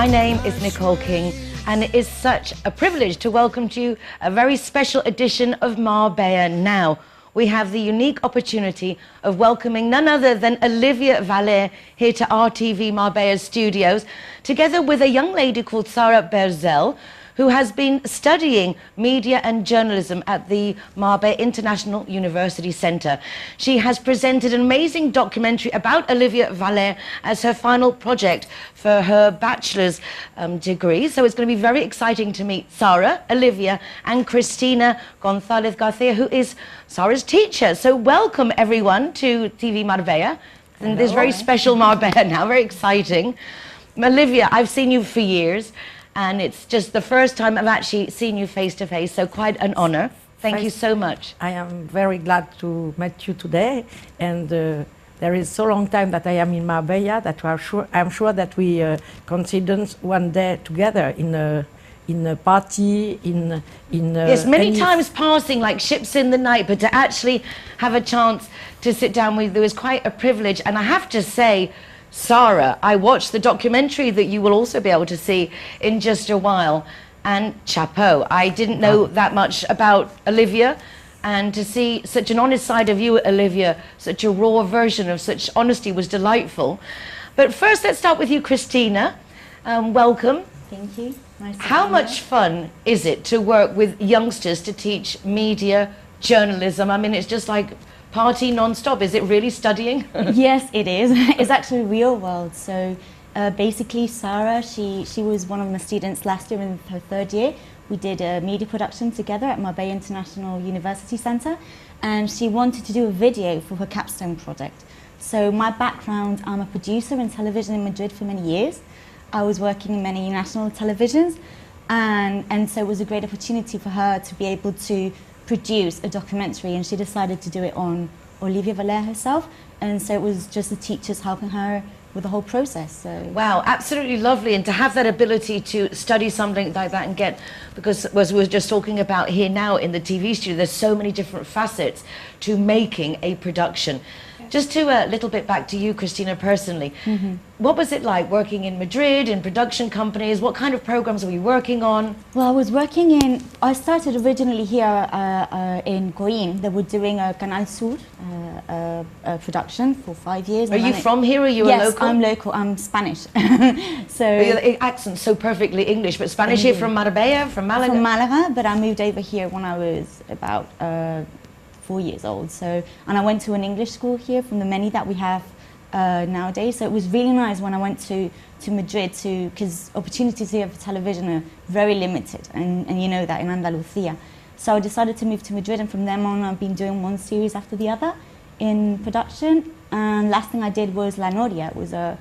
My name is Nicole King, and it is such a privilege to welcome to you a very special edition of Marbella Now. We have the unique opportunity of welcoming none other than Olivia Valere here to RTV Marbella studios, together with a young lady called Sarah Berzel, who has been studying media and journalism at the Marbella International University Centre. She has presented an amazing documentary about Olivia Valere as her final project for her bachelor's degree. So it's going to be very exciting to meet Sarah, Olivia, and Cristina Gonzalez Garcia, who is Sarah's teacher. So welcome everyone to TV Marbella and this very special Marbella Now, very exciting. Olivia, I've seen you for years, and it's just the first time I've actually seen you face to face, so quite an honor. Thank you so much. I am very glad to meet you today, and there is so long time that I am in Marbella that I'm sure that we consider one day together in a party, yes, many times passing like ships in the night, but to actually have a chance to sit down with you is quite a privilege. And I have to say, Sarah, I watched the documentary that you will also be able to see in just a while, and chapeau. I didn't know that much about Olivia, and to see such an honest side of you, Olivia, such a raw version of such honesty was delightful. But first, let's start with you, Cristina. Welcome. Thank you. Nice to How much fun is it to work with youngsters to teach media, journalism? I mean, it's just like party non-stop. Is it really studying? Yes, it is. It's actually real world. So basically, Sarah, she was one of my students last year in her third year. We did a media production together at Marbella International University Centre, and she wanted to do a video for her capstone project. So my background, I'm a producer in television in Madrid for many years. I was working in many national televisions, and so it was a great opportunity for her to be able to produce a documentary, and she decided to do it on Olivia Valere herself, and so it was just the teachers helping her with the whole process. So wow, absolutely lovely. And to have that ability to study something like that and get, because as we were just talking about here now in the TV studio, there's so many different facets to making a production. Just to a little bit back to you, Cristina, personally. What was it like working in Madrid, in production companies? What kind of programs were you working on? Well, I started originally here in Coín. They were doing a Canal Sur production for 5 years. Are you from here, or are you a local? Yes, I'm local, I'm Spanish. So your accent's so perfectly English, but Spanish here from Marbella, from Malaga? From Malaga, but I moved over here when I was about 4 years old. So, and I went to an English school here from the many that we have nowadays. So it was really nice when I went to Madrid, because opportunities here for television are very limited, and you know that in Andalusia. So I decided to move to Madrid, and from then on I've been doing one series after the other in production. And last thing I did was La Noria. It was a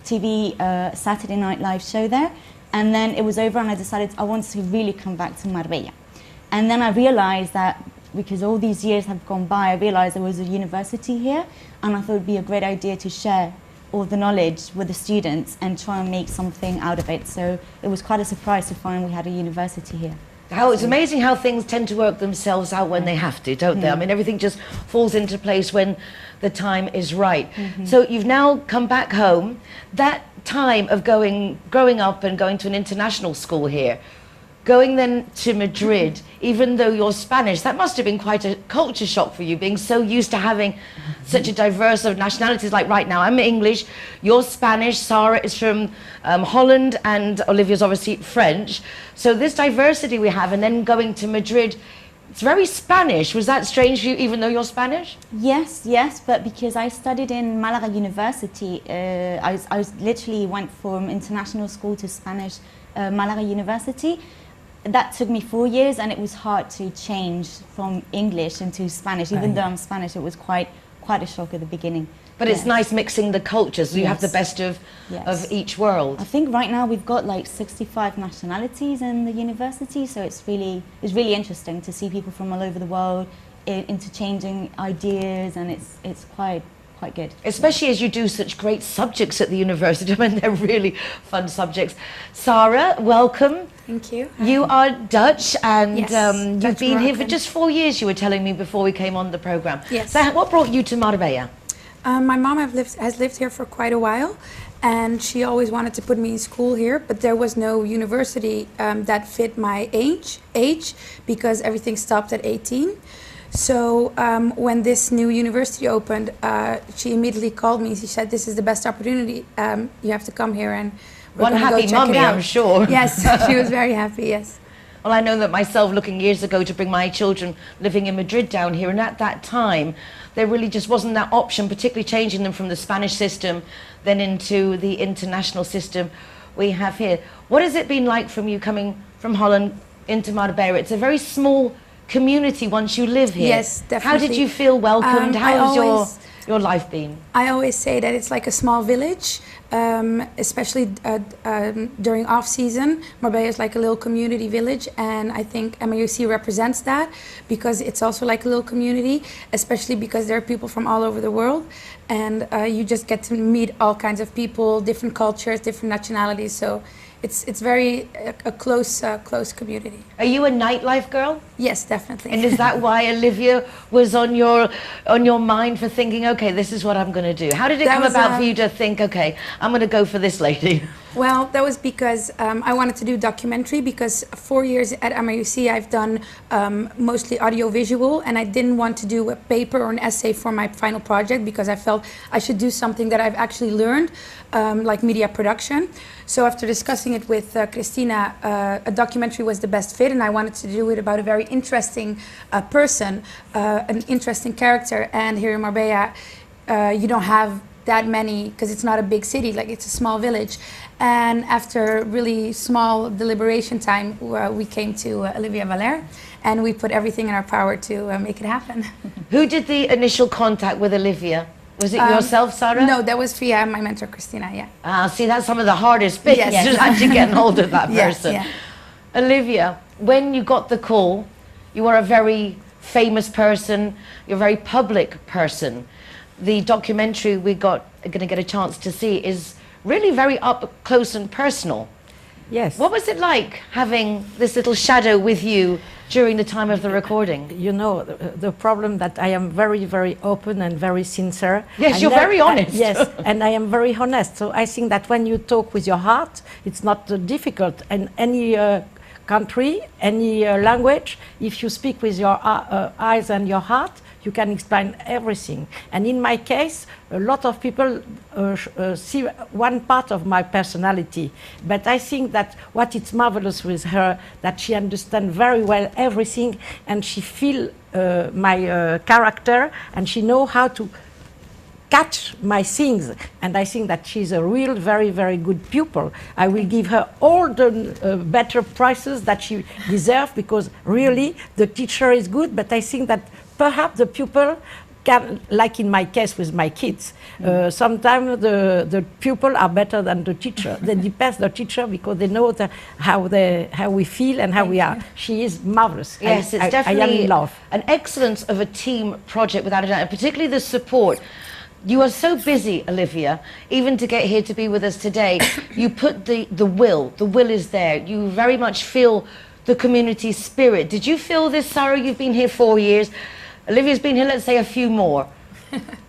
TV Saturday Night Live show there, and then it was over, and I decided I wanted to really come back to Marbella. And then I realized that because all these years have gone by, I realized there was a university here, and I thought it would be a great idea to share all the knowledge with the students and try and make something out of it. So it was quite a surprise to find we had a university here. It's amazing how things tend to work themselves out when they have to, don't they? I mean, everything just falls into place when the time is right. So you've now come back home. That time of growing up and going to an international school here, going then to Madrid, even though you're Spanish, that must have been quite a culture shock for you, being so used to having such a diverse of nationalities. Like right now, I'm English, you're Spanish, Sarah is from Holland, and Olivia's obviously French. So this diversity we have, and then going to Madrid, it's very Spanish. Was that strange for you, even though you're Spanish? Yes, but because I studied in Malaga University, I literally went from international school to Spanish Malaga University. That took me 4 years, and it was hard to change from English into Spanish. Even though I'm Spanish, it was quite a shock at the beginning. But it's nice mixing the cultures, so you have the best of each world. I think right now we've got like 65 nationalities in the university, so it's really interesting to see people from all over the world interchanging ideas, and it's quite good. Especially as you do such great subjects at the university. I mean, they're really fun subjects. Sarah, welcome. Thank you. You are Dutch, and yes, you've been here for just 4 years, you were telling me before we came on the programme. Yes. So what brought you to Marbella? My mom has lived here for quite a while, and she always wanted to put me in school here, but there was no university that fit my age because everything stopped at 18. So when this new university opened, she immediately called me. She said, "This is the best opportunity. You have to come here, and we're One gonna go happy check mummy, it out." I'm sure. Yes, she was very happy. Yes. Well, I know that myself, looking years ago to bring my children living in Madrid down here, and at that time, there really just wasn't that option, particularly changing them from the Spanish system then into the international system we have here. What has it been like from you coming from Holland into Marbella? It's a very small community once you live here. Yes, definitely. How did you feel welcomed? How has your life been? I always say that it's like a small village, especially during off season. Marbella is like a little community village, and I think MUIC represents that because it's also like a little community, especially because there are people from all over the world, and you just get to meet all kinds of people, different cultures, different nationalities. So it's very a close community. Are you a nightlife girl? Yes, definitely. And is that why Olivia was on your mind for thinking, okay, this is what I'm going to do? How did it come about for you to think, okay, I'm going to go for this lady? Well, that was because I wanted to do documentary, because 4 years at MUIC I've done mostly audiovisual, and I didn't want to do a paper or an essay for my final project because I felt I should do something that I've actually learned, like media production. So after discussing it with Cristina, a documentary was the best fit, and I wanted to do it about a very interesting person, an interesting character. And here in Marbella, you don't have that many, because it's not a big city, like it's a small village. And after really small deliberation time, we came to Olivia Valere, and we put everything in our power to make it happen. Who did the initial contact with Olivia? Was it yourself, Sarah? No, that was via my mentor, Cristina, yeah. See, that's some of the hardest bits, Yes. just actually getting hold of that person. Yes, yeah. Olivia, when you got the call, you are a very famous person, you're a very public person. The documentary we're going to get a chance to see is really very up close and personal. Yes. What was it like having this little shadow with you during the time of the recording? You know, the problem that I am very, very open and very sincere. Yes, you're very honest. Yes, and I am very honest. So I think that when you talk with your heart, it's not difficult. And any country, any language, if you speak with your eyes and your heart, you can explain everything. And in my case, a lot of people see one part of my personality. But I think that what is marvelous with her, that she understands very well everything, and she feels my character, and she knows how to catch my things. And I think that she's a real, very, very good pupil. I will give her all the better prizes that she deserves, because really the teacher is good, but I think that perhaps the pupil can, like in my case with my kids, sometimes the pupil are better than the teacher. They depend the teacher because they know how we feel and how we are. She is marvelous. Yes, it's I am definitely in love. an excellence of a team project, without a doubt, and particularly the support. You are so busy, Olivia, even to get here to be with us today. You put the will is there. You very much feel the community spirit. Did you feel this, Sarah? You've been here 4 years. Olivia's been here, let's say, a few more.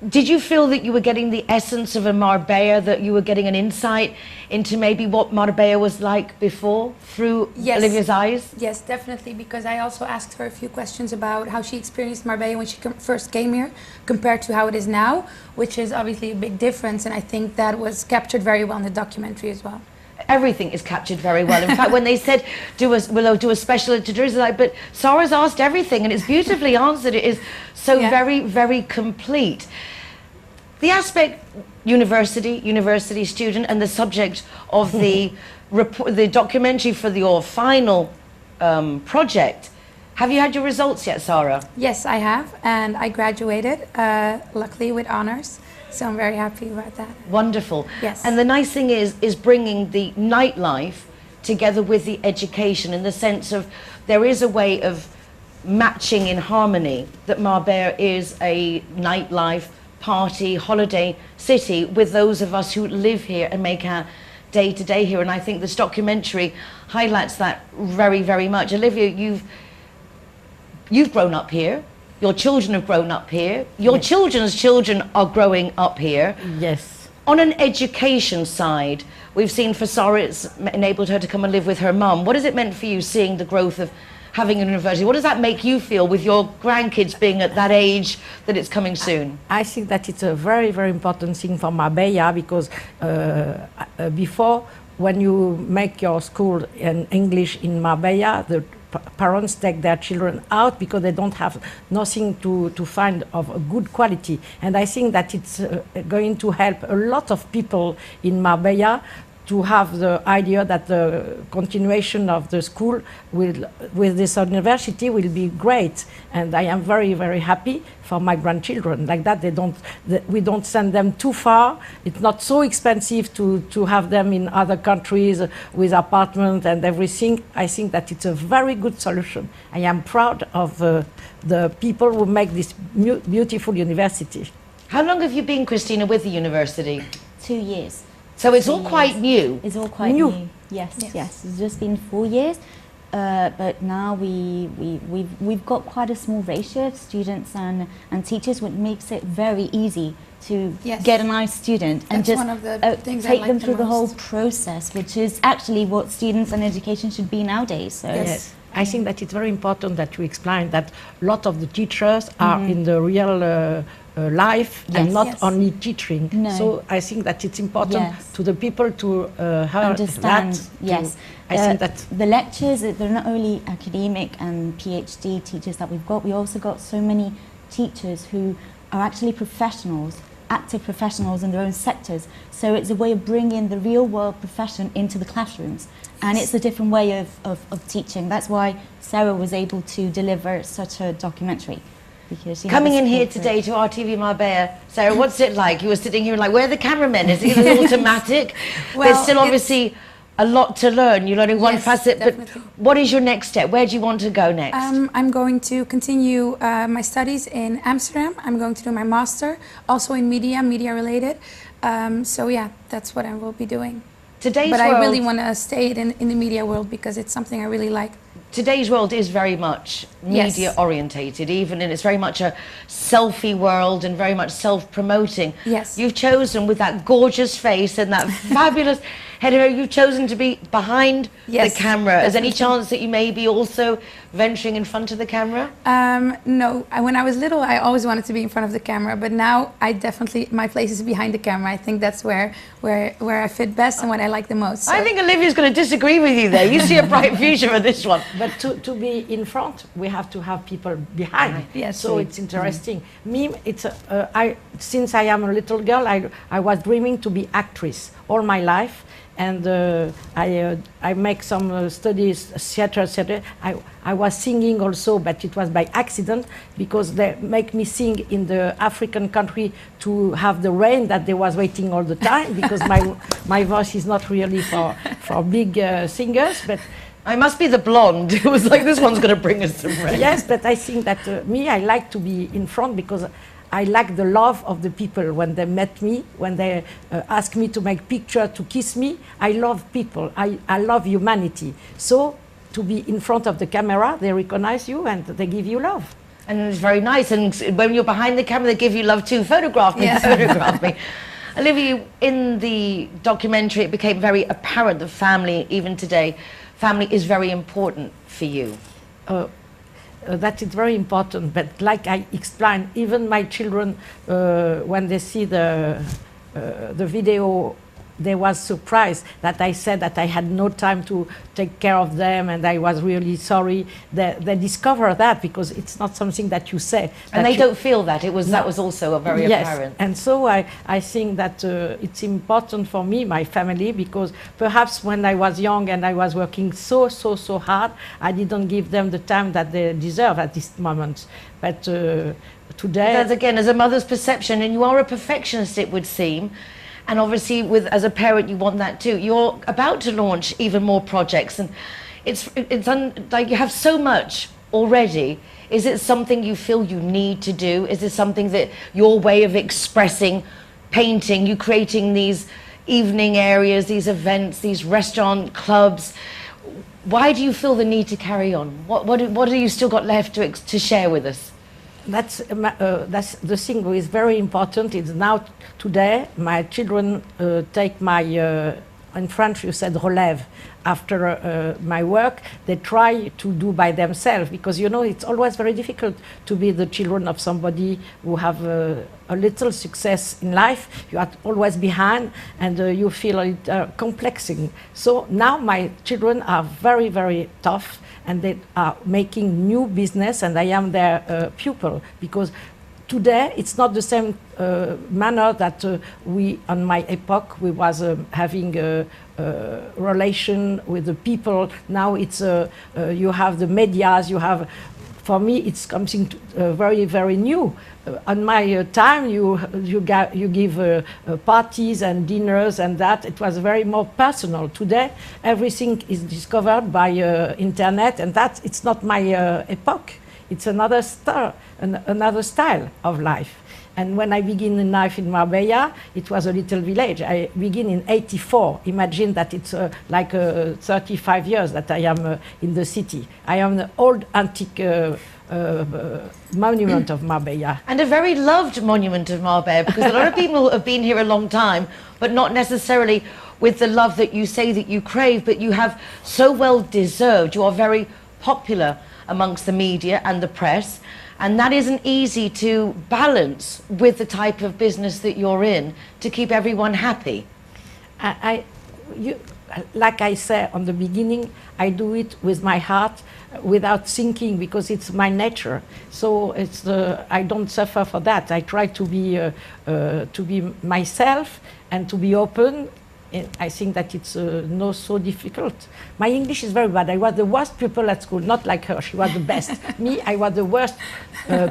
Did you feel that you were getting the essence of a Marbella, that you were getting an insight into maybe what Marbella was like before through Olivia's eyes? Yes, definitely, because I also asked her a few questions about how she experienced Marbella when she first came here compared to how it is now, which is obviously a big difference, and I think that was captured very well in the documentary as well. Everything is captured very well. In fact, when they said, we'll do a special introduction, like, but Sarah's asked everything, and it's beautifully answered. It is so very, very complete. The aspect university student, and the subject of the documentary for your final project. Have you had your results yet, Sarah? Yes, I have, and I graduated, luckily with honors. So I'm very happy about that. Wonderful. Yes. And the nice thing is bringing the nightlife together with the education, in the sense of there is a way of matching in harmony that Marbella is a nightlife, party, holiday city with those of us who live here and make our day to day here. And I think this documentary highlights that very, very much. Olivia, you've grown up here. Your children have grown up here. Your children's children are growing up here. Yes. On an education side, we've seen for Sarah, it's enabled her to come and live with her mum. What has it meant for you seeing the growth of having a university? What does that make you feel with your grandkids being at that age that it's coming soon? I think that it's a very, very important thing for Marbella because before, when you make your school in English in Marbella, the parents take their children out because they don't have nothing to find of a good quality. And I think that it's going to help a lot of people in Marbella to have the idea that the continuation of the school with this university will be great. And I am very, very happy for my grandchildren. Like that, we don't send them too far. It's not so expensive to have them in other countries with apartment and everything. I think that it's a very good solution. I am proud of the people who make this beautiful university. How long have you been, Cristina, with the university? 2 years. So it's all quite new. It's all quite new. Yes. It's just been 4 years, but now we've got quite a small ratio of students and teachers, which makes it very easy to get a nice student and just one of the things take I like them the through the whole most. process, which is actually what students and education should be nowadays. So Yes. I think that it's very important that we explain that a lot of the teachers are in the real life and not only teaching. No. So I think that it's important to the people to understand. that. I think that the lectures, they're not only academic and PhD teachers that we've got, we also got so many teachers who are actually professionals, active professionals in their own sectors. So it's a way of bringing the real world profession into the classrooms. And it's a different way of teaching. That's why Sarah was able to deliver such a documentary. Because she Coming in here today to RTV Marbella, Sarah, what's it like? You were sitting here like, where are the cameramen? Is it automatic? Well, there's still obviously a lot to learn. You're learning one facet, definitely. but what is your next step? Where do you want to go next? I'm going to continue my studies in Amsterdam. I'm going to do my master, also in media related. So yeah, that's what I will be doing. Today's I world, really want to stay in the media world because it's something I really like. Today's world is very much media orientated, even, and it's very much a selfie world and very much self-promoting. Yes. You've chosen, with that gorgeous face and that fabulous head of hair, you've chosen to be behind the camera. Is there any chance that you may be also venturing in front of the camera? No, when I was little, I always wanted to be in front of the camera, but now I definitely, my place is behind the camera. I think that's where I fit best and what I like the most. So. I think Olivia's going to disagree with you there. You see a bright future for this one. But to be in front, we have to have people behind. Yes. So it's interesting. Me, it's since I am a little girl, I was dreaming to be actress all my life. And I make some studies, theater. I was singing also, but it was by accident because they make me sing in the African country to have the rain that they was waiting all the time because my voice is not really for big singers, but. I must be the blonde. It was like, this one's going to bring us some rain. Yes, but I think that I like to be in front because I like the love of the people when they met me, when they ask me to make picture, to kiss me. I love people. I love humanity. So to be in front of the camera, they recognize you and they give you love. And it's very nice. And when you're behind the camera, they give you love too. Photograph me, photograph me. Olivia, in the documentary, it became very apparent that family, even today, family is very important for you. That is very important, but like I explained, even my children, when they see the video, they was surprised that I said that I had no time to take care of them and I was really sorry. They discover that because it's not something that you say. And they don't feel that. That was also a very apparent. And so I think that it's important for me, my family, because perhaps when I was young and I was working so hard, I didn't give them the time that they deserve at this moment. But today... That's again, as a mother's perception, and you are a perfectionist, it would seem. And obviously, as a parent, you want that too. You're about to launch even more projects, and like you have so much already. Is it something you feel you need to do? Is it something that your way of expressing, painting, you creating these evening areas, these events, these restaurant clubs? Why do you feel the need to carry on? What do you still got left to share with us? that's the thing which is very important. Is now today my children take my in French you said relève after my work. They try to do by themselves, because you know it's always very difficult to be the children of somebody who have a little success in life. You are always behind, and you feel it complexing. So now my children are very, very tough, and they are making new business, and I am their pupil, because today it's not the same manner that we on my epoch we was having a relation with the people. Now it's you have the medias, you have, for me it's something very, very new. On my time you give parties and dinners, and that it was very more personal. Today everything is discovered by internet, and that it's not my epoch. It's another style of life. And when I begin in life in Marbella, it was a little village. I begin in '84. Imagine that it's like 35 years that I am in the city. I am an old antique monument of Marbella. And a very loved monument of Marbella, because a lot of people have been here a long time, but not necessarily with the love that you say that you crave, but you have so well deserved. You are very popular amongst the media and the press, and that isn't easy to balance with the type of business that you're in to keep everyone happy. Like I said on the beginning, I do it with my heart, without thinking, because it's my nature. So it's I don't suffer for that. I try to be myself and to be open. I think that it's not so difficult. My English is very bad. I was the worst pupil at school, not like her. She was the best. Me, I was the worst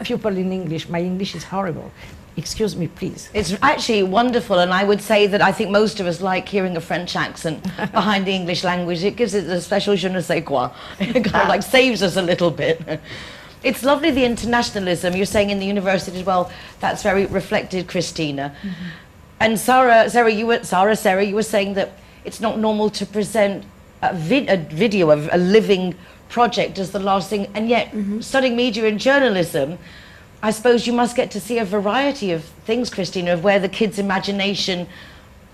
pupil in English. My English is horrible. Excuse me, please. It's actually wonderful, and I would say that I think most of us like hearing a French accent behind the English language. It gives it a special je ne sais quoi. It kind of like saves us a little bit. It's lovely, the internationalism. You're saying in the university as well, that's very reflected, Cristina. Mm-hmm. And Sarah, you were saying that it's not normal to present a video of a living project as the last thing, and yet studying media and journalism, I suppose you must get to see a variety of things, Cristina, of where the kids' imagination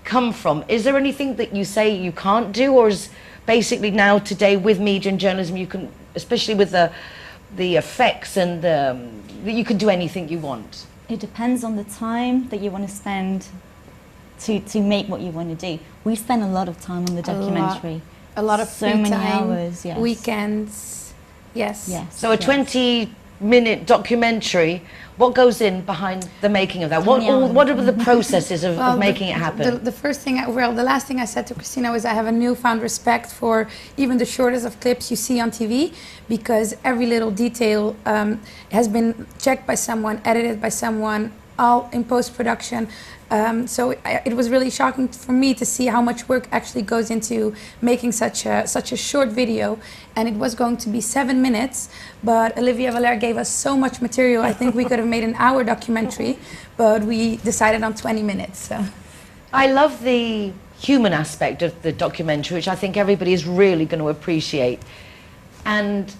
come from. Is there anything that you say you can't do, or is basically now today with media and journalism you can, especially with the effects and that you can do anything you want? It depends on the time that you want to spend to make what you want to do. We spend a lot of time on the documentary. A lot of so free many time, hours, yes. Weekends, yes. So a 20-minute documentary, what goes in behind the making of that? What are the processes of making it happen? The first thing, the last thing I said to Cristina was I have a newfound respect for even the shortest of clips you see on TV, because every little detail has been checked by someone, edited by someone, all in post-production. So it was really shocking for me to see how much work actually goes into making such a short video, and it was going to be 7 minutes, but Olivia Valere gave us so much material. I think we could have made an hour documentary, but we decided on 20 minutes. So. I love the human aspect of the documentary, which I think everybody is really going to appreciate. And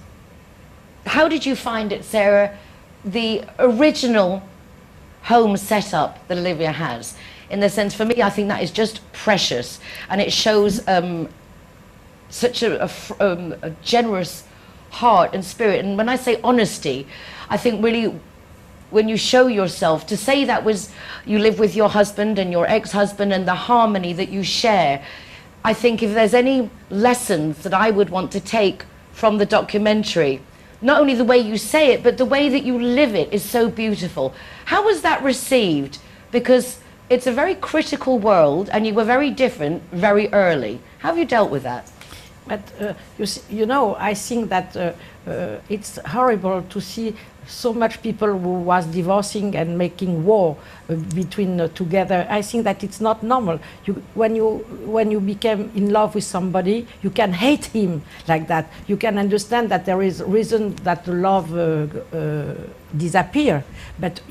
how did you find it, Sarah, the original home setup that Olivia has? In the sense, for me, I think that is just precious, and it shows such a generous heart and spirit. And when I say honesty, I think really when you show yourself, to say that was you live with your husband and your ex-husband and the harmony that you share, I think if there's any lessons that I would want to take from the documentary, not only the way you say it, but the way that you live it is so beautiful. How was that received? Because it's a very critical world, and you were very different very early. How have you dealt with that? But you know, I think that it's horrible to see so much people who was divorcing and making war between together. I think that it's not normal. When you become in love with somebody, you can hate him like that. You can understand that there is reason that the love disappear, but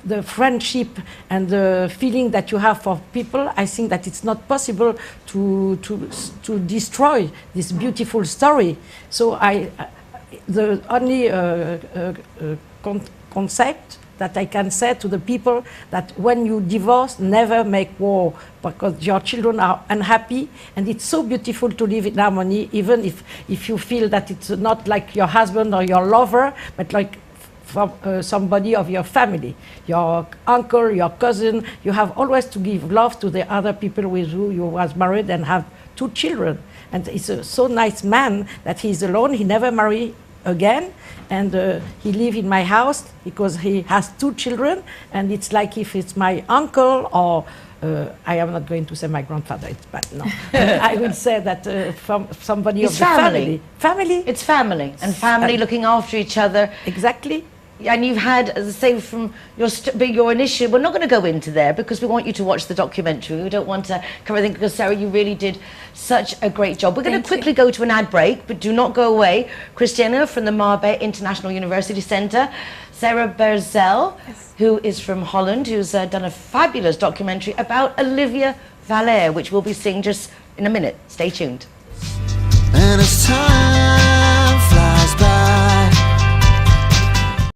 the friendship and the feeling that you have for people, I think that it's not possible to destroy this beautiful story. So the only concept that I can say to the people that when you divorce, never make war, because your children are unhappy, and it's so beautiful to live in harmony, even if you feel that it's not like your husband or your lover, but like from somebody of your family, your uncle, your cousin. You have always to give love to the other people with who you was married and have 2 children. And he's a so nice man that he's alone, he never married again, and he lives in my house because he has 2 children, and it's like if it's my uncle or I am not going to say my grandfather, it's bad, no. I will say that from somebody It's of the family. Family. It's family, and family looking after each other. Exactly. And you've had, as I say, from your initial, we're not going to go into there because we want you to watch the documentary. We don't want to cover everything because, Sarah, you really did such a great job. We're going to quickly go to an ad break, but do not go away. Cristina from the Marbella International University Centre, Sarah Berzel, who is from Holland, who's done a fabulous documentary about Olivia Valere, which we'll be seeing just in a minute. Stay tuned.